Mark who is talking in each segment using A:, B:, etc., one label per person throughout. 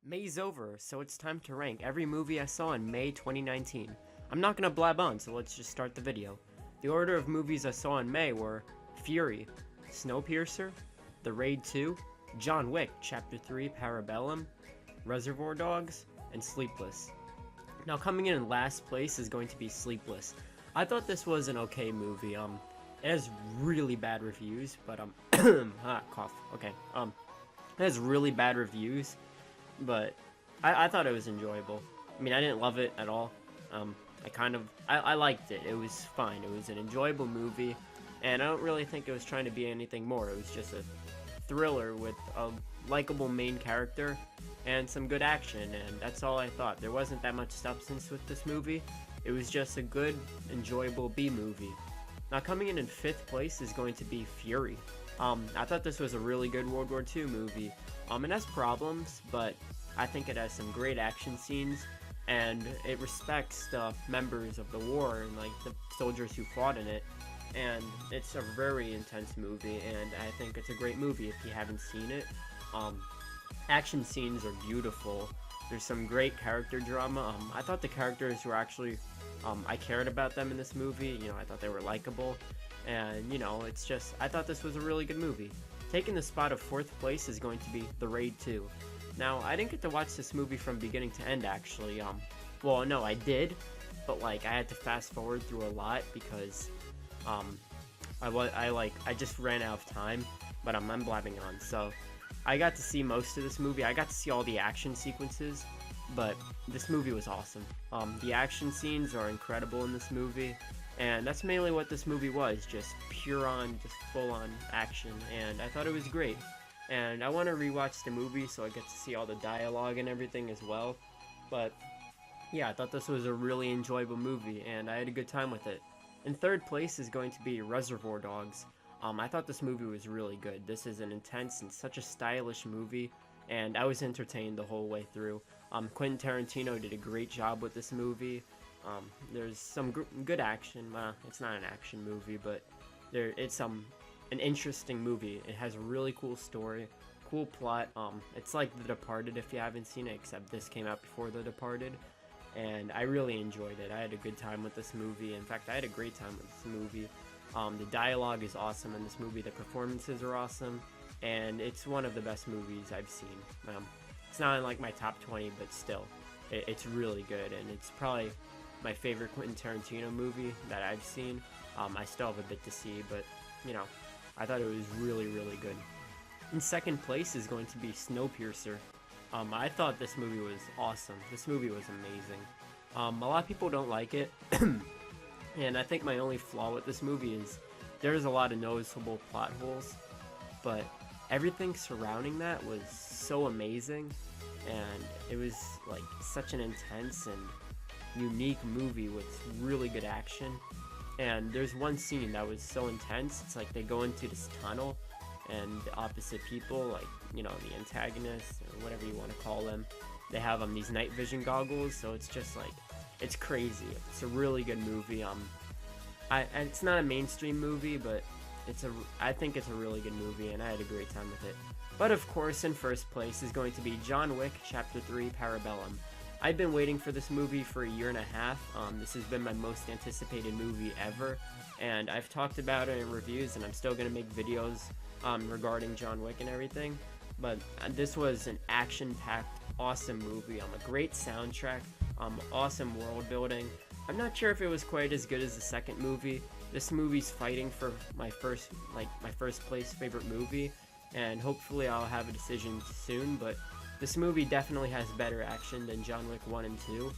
A: May's over, so it's time to rank every movie I saw in May 2019. I'm not gonna blab on, so let's just start the video. The order of movies I saw in May were Fury, Snowpiercer, The Raid 2, John Wick Chapter 3 Parabellum, Reservoir Dogs, and Sleepless. Now coming in last place is going to be Sleepless. I thought this was an okay movie. It has really bad reviews, but cough. Okay. It has really bad reviews, but I thought it was enjoyable. I mean, I didn't love it at all. I liked it. It was fine. It was an enjoyable movie, and I don't really think it was trying to be anything more. It was just a thriller with a likable main character and some good action, and that's all I thought. There wasn't that much substance with this movie. It was just a good, enjoyable B movie. Now coming in 5th place is going to be Fury. I thought this was a really good World War II movie. It has problems, but I think it has some great action scenes, and it respects the members of the war and like the soldiers who fought in it. And it's a very intense movie, and I think it's a great movie if you haven't seen it. Action scenes are beautiful. There's some great character drama. I thought the characters were actually, I cared about them in this movie. You know, I thought they were likable, and you know, it's just, I thought this was a really good movie. Taking the spot of 4th place is going to be The Raid 2. Now, I didn't get to watch this movie from beginning to end, actually. Well, no, I did, but like I had to fast forward through a lot because I just ran out of time, but I'm blabbing on. So I got to see most of this movie. I got to see all the action sequences, but this movie was awesome. The action scenes are incredible in this movie, and that's mainly what this movie was, just just full-on action, and I thought it was great. And I want to rewatch the movie so I get to see all the dialogue and everything as well. But yeah, I thought this was a really enjoyable movie, and I had a good time with it. In 3rd place is going to be Reservoir Dogs. I thought this movie was really good. This is an intense and such a stylish movie, and I was entertained the whole way through. Quentin Tarantino did a great job with this movie. There's some good action. It's not an action movie, but it's an interesting movie. It has a really cool story, cool plot. It's like The Departed if you haven't seen it, except this came out before The Departed. And I really enjoyed it. I had a good time with this movie. In fact, I had a great time with this movie. The dialogue is awesome in this movie. The performances are awesome, and it's one of the best movies I've seen. It's not in like my top 20, but still, it's really good, and it's probably my favorite Quentin Tarantino movie that I've seen. I still have a bit to see, but you know, I thought it was really, really good. In 2nd place is going to be Snowpiercer. I thought this movie was awesome. This movie was amazing. A lot of people don't like it, and I think my only flaw with this movie is there's a lot of noticeable plot holes, but everything surrounding that was so amazing, and it was like such an intense and unique movie with really good action. And there's one scene that was so intense. It's like they go into this tunnel, and the opposite people, like, you know, the antagonists or whatever you want to call them, they have these night vision goggles. So it's just like, it's crazy. It's a really good movie. And it's not a mainstream movie, but I think it's a really good movie, and I had a great time with it. But of course, in 1st place is going to be John Wick Chapter 3 Parabellum. I've been waiting for this movie for a year and a half. This has been my most anticipated movie ever, and I've talked about it in reviews, and I'm still going to make videos regarding John Wick and everything. But this was an action-packed, awesome movie. A great soundtrack, awesome world building. I'm not sure if it was quite as good as the second movie. This movie's fighting for my first place favorite movie, and hopefully I'll have a decision soon, but this movie definitely has better action than John Wick 1 and 2.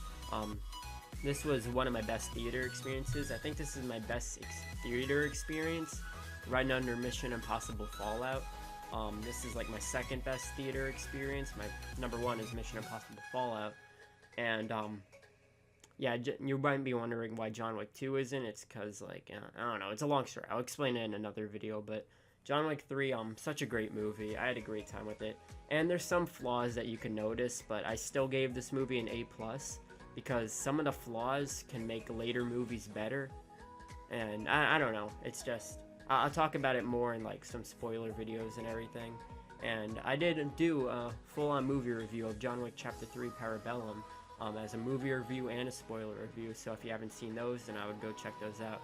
A: This was one of my best theater experiences. I think this is my best theater experience, right under Mission Impossible Fallout. This is like my 2nd best theater experience. My number 1 is Mission Impossible Fallout. And yeah, you might be wondering why John Wick 2 isn't. It's because, like, I don't know. It's a long story. I'll explain it in another video, but John Wick 3, such a great movie. I had a great time with it. And there's some flaws that you can notice, but I still gave this movie an A+, because some of the flaws can make later movies better. And I don't know. It's just, I'll talk about it more in, like, some spoiler videos and everything. And I did do a full-on movie review of John Wick Chapter 3 Parabellum as a movie review and a spoiler review, so if you haven't seen those, then I would go check those out.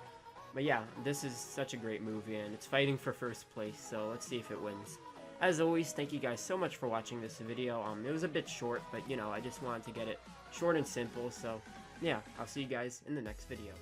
A: But yeah, this is such a great movie, and it's fighting for first place, so let's see if it wins. As always, thank you guys so much for watching this video. It was a bit short, but you know, I just wanted to get it short and simple, so yeah, I'll see you guys in the next video.